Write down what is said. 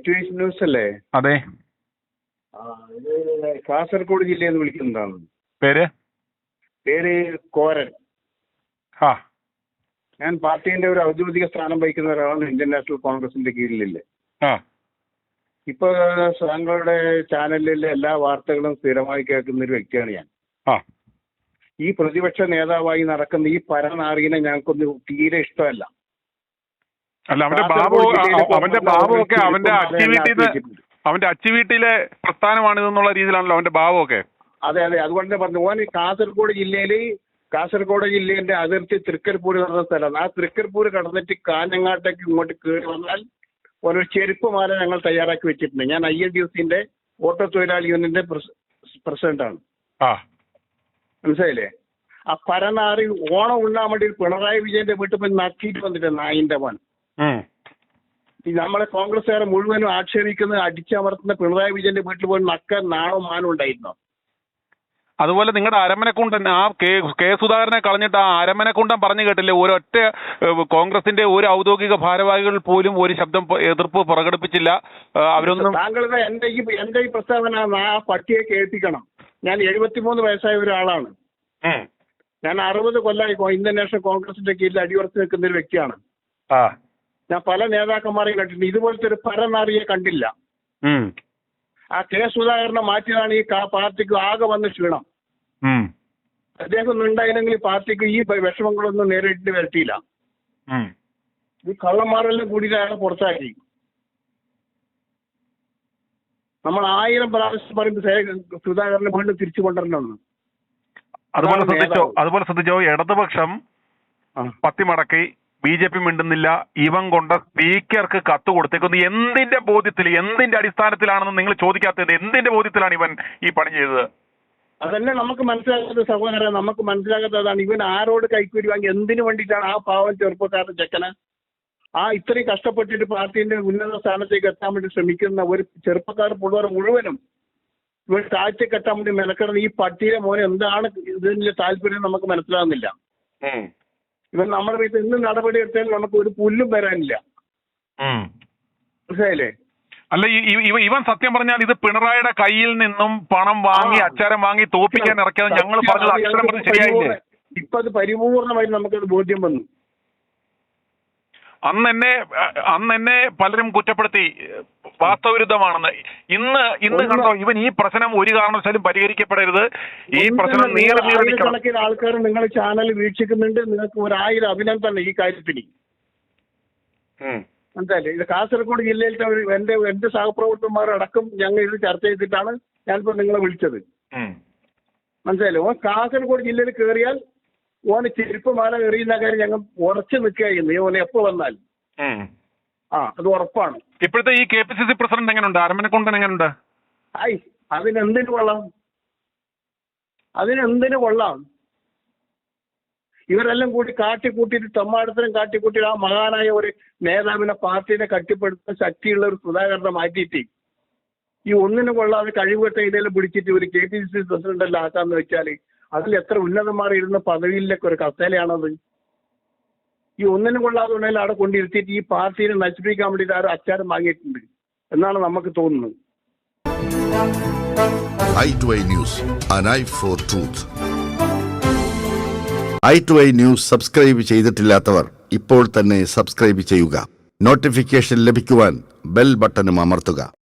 നെറ്റ്വേഴ്സ് news അല്ലേ? അതെ. ഇത് കാസർഗോഡ് ജില്ലയിൽ നിന്ന് വിളിക്കുന്നതാണ്. പേര് കോരൻ. ആ, ഞാൻ പാർട്ടിന്റെ ഒരു ഔദ്യോഗിക സ്ഥാനം വഹിക്കുന്ന ഒരാളാണ് ഇന്ത്യൻ നാഷണൽ കോൺഗ്രസിന്റെ കീഴിലില്ലേ. ആ, ഇപ്പൊ താങ്കളുടെ ചാനലിലെ എല്ലാ വാർത്തകളും സ്ഥിരമായി കേൾക്കുന്ന ഒരു വ്യക്തിയാണ് ഞാൻ. ആ. ഈ പ്രതിപക്ഷ നേതാവായി നടക്കുന്ന ഈ പരനാറിനെ ഞങ്ങൾക്കൊന്നും തീരെ ഇഷ്ടമല്ല. അല്ല, അവന്റെ ഭാവം ഒക്കെ അവന്റെ അച്ചുവീട്ടിലെ പ്രസ്ഥാനമാണിതെന്നുള്ള രീതിയിലാണല്ലോ അവന്റെ ഭാവമൊക്കെ. അതെ, അതുകൊണ്ട് പറഞ്ഞു ഓൻ കാസർഗോഡ് ജില്ലേന്റെ അതിർത്തി തൃക്കരിപ്പൂർ എന്ന സ്ഥലമാണ്. ആ തൃക്കരിപ്പൂർ കടന്നിട്ട് കാഞ്ഞങ്ങാട്ടേക്ക് ഇങ്ങോട്ട് കയറി വന്നാൽ ഒരു ചെരുപ്പ് മാല ഞങ്ങൾ തയ്യാറാക്കി വെച്ചിട്ടുണ്ട്. ഞാൻ INTUCന്റെ ഓട്ടോ തൊഴിലാളി യൂണിയന്റെ പ്രസിഡന്റാണ്. മനസ്സിലായില്ലേ? ആ പരനാറി ഓണം ഉണ്ണാൻ വേണ്ടി പിണറായി വിജയന്റെ വീട്ടിൽ പോയി നക്കിയിട്ട് വന്നിട്ട് നായിന്റെ മോൻ. ഈ നമ്മളെ കോൺഗ്രസ്സുകാരെ മുഴുവനും ആക്ഷേപിക്കുന്നത് അടിച്ചമർത്തുന്ന പിണറായി വിജയന്റെ വീട്ടിൽ പോയി നക്കാൻ നാണോ മാനം ഉണ്ടായിരുന്നോ? അതുപോലെ നിങ്ങളുടെ അരമനക്കുണ്ടൻ കെ സുധാകരനെ കളഞ്ഞിട്ട് ആ അരമനക്കുണ്ടൻ പറഞ്ഞു കേട്ടില്ലേ, ഒരൊറ്റ കോൺഗ്രസിന്റെ ഒരു ഔദ്യോഗിക ഭാരവാഹികൾ പോലും ഒരു ശബ്ദം എതിർപ്പ് പ്രകടിപ്പിച്ചില്ല. അവരൊന്നും താങ്കളുടെ എന്റെ ഈ പ്രസ്താവന ആ പട്ടിയെ കേൾപ്പിക്കണം. ഞാൻ 73 വയസ്സായ ഒരാളാണ്. ഞാൻ 60 കൊല്ലമായി ഇന്ത്യൻ നാഷണൽ കോൺഗ്രസിന്റെ കീഴിൽ അടിയുറച്ച് നിൽക്കുന്ന ഒരു വ്യക്തിയാണ്. ഞാൻ പല നേതാക്കന്മാരെയും കണ്ടിട്ടുണ്ട്. ഇതുപോലത്തെ ഒരു പരനാറിയെ കണ്ടില്ല. ആ കെ സുധാകരനെ മാറ്റിയതാണ് ഈ പാർട്ടിക്ക് ആകെ വന്ന് ക്ഷീണം. അദ്ദേഹം ഒന്നും ഉണ്ടായിരുന്നെങ്കിൽ പാർട്ടിക്ക് ഈ വിഷമങ്ങളൊന്നും നേരിട്ട് വരട്ടിയില്ല. ഈ കള്ളന്മാരെല്ലാം കൂടിയിട്ടാണ് പുറത്താക്കി. നമ്മൾ 1000 പ്രാവശ്യം പറയുമ്പോൾ സുധാകരനെ വീണ്ടും തിരിച്ചു കൊണ്ടുവരണമെന്ന്. അതുപോലെ ശ്രദ്ധിച്ചോ, ഇടതുപക്ഷം പത്തിമടക്കി BJP മിണ്ടുന്നില്ല. ഇവൻ കൊണ്ട് സ്പീക്കർക്ക് കത്ത് കൊടുത്തേക്കുന്നു. എന്തിന്റെ ബോധ്യത്തിൽ, എന്തിന്റെ അടിസ്ഥാനത്തിലാണെന്ന് നിങ്ങൾ ചോദിക്കാത്തത്? എന്തിന്റെ ബോധ്യത്തിലാണ് ഇവൻ ഈ പണി ചെയ്തത്? അതന്നെ നമുക്ക് മനസ്സിലാക്കാത്ത സഹോദരൻ, നമുക്ക് മനസ്സിലാക്കാത്തതാണ്. ഇവൻ ആരോട് കൈക്കൂലി വാങ്ങി എന്തിനു വേണ്ടിയിട്ടാണ് ആ പാവം ചെറുപ്പക്കാരൻ ചെക്കന് ഇത്രയും കഷ്ടപ്പെട്ടിട്ട് പാർട്ടിന്റെ ഉന്നത സ്ഥാനത്തേക്ക് എത്താൻ വേണ്ടി ശ്രമിക്കുന്ന ഒരു ചെറുപ്പക്കാർ മുഴുവനും ഇവർ താഴ്ച കെട്ടാൻ വേണ്ടി മെനക്കെടുന്ന ഈ പട്ടിയിലെ മോനെ എന്താണ് ഇതിന്റെ താല്പര്യം നമുക്ക് മനസ്സിലാകുന്നില്ല. ഇവൻ നമ്മുടെ വീട്ടിൽ ഇന്ന് നടപടി എടുത്താൽ നമുക്ക് ഒരു പുല്ലും വരാനില്ല. മനസ്സിലായില്ലേ? അല്ല, ഇവൻ സത്യം പറഞ്ഞാൽ ഇത് പിണറായിയുടെ കയ്യിൽ നിന്നും പണം വാങ്ങി അച്ചാരം വാങ്ങി തോപ്പിക്കാൻ ഇറക്കിയത് ഞങ്ങൾ പറഞ്ഞത് അക്ഷരം പറഞ്ഞ് ശരിയായില്ലേ? ഇപ്പൊ അത് പരിപൂർണമായി നമുക്കത് ബോധ്യം വന്നു. അന്ന് എന്നെ പലരും കുറ്റപ്പെടുത്തി വാസ്തവവിരുദ്ധമാണെന്ന്. ഇന്ന് കണ്ടോ, ഇവൻ ഈ പ്രശ്നം ഒരു കാരണവശാലും പരിഹരിക്കപ്പെടരുത്. ഈ പ്രശ്നം കണക്കിന് ആൾക്കാർ നിങ്ങൾ ചാനൽ വീക്ഷിക്കുന്നുണ്ട്. നിങ്ങൾക്ക് 1000 അഭിനന്ദനം ഈ കാര്യത്തിന്. മനസ്സിലായില്ലേ? ഇത് കാസർഗോഡ് ജില്ലയിലത്തെ എന്റെ സഹപ്രവർത്തകന്മാരടക്കം ഞങ്ങൾ ഇത് ചർച്ച ചെയ്തിട്ടാണ് ഞാനിപ്പോ നിങ്ങളെ വിളിച്ചത്. മനസ്സിലായില്ലേ? ഓൻ കാസർഗോഡ് ജില്ലയിൽ കയറിയാൽ ഓന് ചെരുപ്പ് മാല എറിയുന്ന കാര്യം ഞങ്ങൾ ഉറച്ചു നിൽക്കുകയായിരുന്നു. ഓനെ എപ്പോ വന്നാൽ അത് ഉറപ്പാണ്. ഇപ്പോഴത്തെ ഈ KPCC പ്രസിഡന്റ് എങ്ങനെയുണ്ട്? അരമനക്കുണ്ടൻ എങ്ങനെയുണ്ട്? അതിനെന്തിനു കൊള്ളാം? ഇവരെല്ലാം കൂടി കാട്ടിക്കൂട്ടിയിട്ട് തെമ്മാടത്തിനും കാട്ടിക്കൂട്ടിയിട്ട് ആ മഹാനായ ഒരു നേതാവിനെ പാർട്ടിനെ കട്ടിപ്പെടുത്തുന്ന ശക്തിയുള്ള ഒരു സുധാകരനെ മാറ്റിയിട്ട് ഈ ഒന്നിനു കൊള്ളാതെ കഴിവുകെട്ട ഇടയിൽ പിടിച്ചിട്ട് ഒരു KPCC പ്രസിഡന്റ് എല്ലാം ആക്കാന്ന് വെച്ചാൽ അതിൽ എത്ര ഉന്നതന്മാർ ഇരുന്ന പദവിയിലൊക്കെ ഒരു കസേലയാണത്. ഈ ഒന്നിനും കൊള്ളാതെ ഉണ്ടെങ്കിൽ അവിടെ കൊണ്ടിരുത്തിയിട്ട് ഈ പാർട്ടിനെ നശിപ്പിക്കാൻ വേണ്ടിയിട്ട് ആരും അച്ചാരം വാങ്ങിയിട്ടുണ്ട് എന്നാണ് നമുക്ക് തോന്നുന്നത്. i2i News, an eye for truth. i2i News subscribe ചെയ്തിട്ടില്ലാത്തവർ ഇപ്പോൾ തന്നെ സബ്സ്ക്രൈബ് ചെയ്യുക. നോട്ടിഫിക്കേഷൻ ലഭിക്കുവാൻ ബെൽ ബട്ടണും അമർത്തുക.